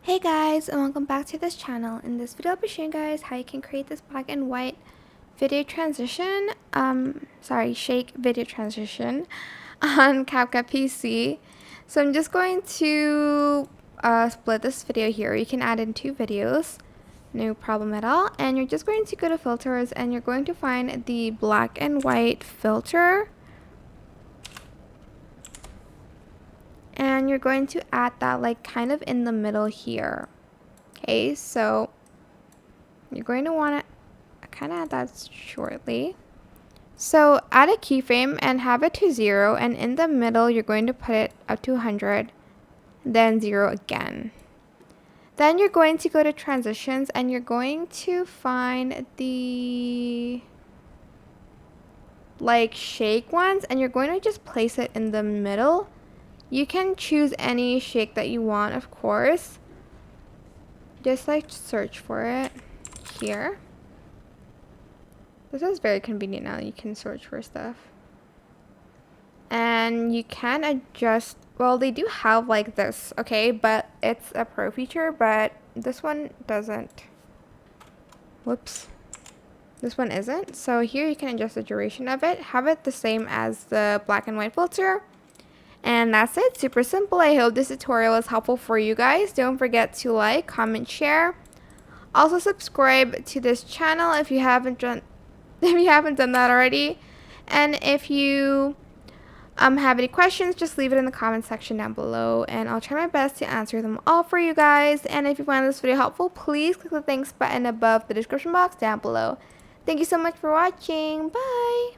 Hey guys, and welcome back to this channel. In this video I'll be showing you guys how you can create this black and white video transition, shake video transition on CapCut PC. So I'm just going to split this video here. You can add in two videos, no problem at all. And you're just going to go to filters and you're going to find the black and white filter. And you're going to add that like kind of in the middle here. Okay, so you're going to want to kind of add that shortly. So add a keyframe and have it to 0, and in the middle you're going to put it up to 100, then 0 again. Then you're going to go to transitions and you're going to find the like shake ones, and you're going to just place it in the middle. You can choose any shake that you want, of course. Just like search for it here. This is very convenient now. You can search for stuff. And you can adjust, well, they do have like this, okay, but it's a pro feature, but this one doesn't. Whoops. This one isn't. So here you can adjust the duration of it. Have it the same as the black and white filter. And that's it. Super simple. I hope this tutorial was helpful for you guys. Don't forget to like, comment, share. Also subscribe to this channel if you haven't done that already. And if you have any questions, just leave it in the comment section down below and I'll try my best to answer them all for you guys. And if you find this video helpful, please click the thanks button above the description box down below. Thank you so much for watching. Bye.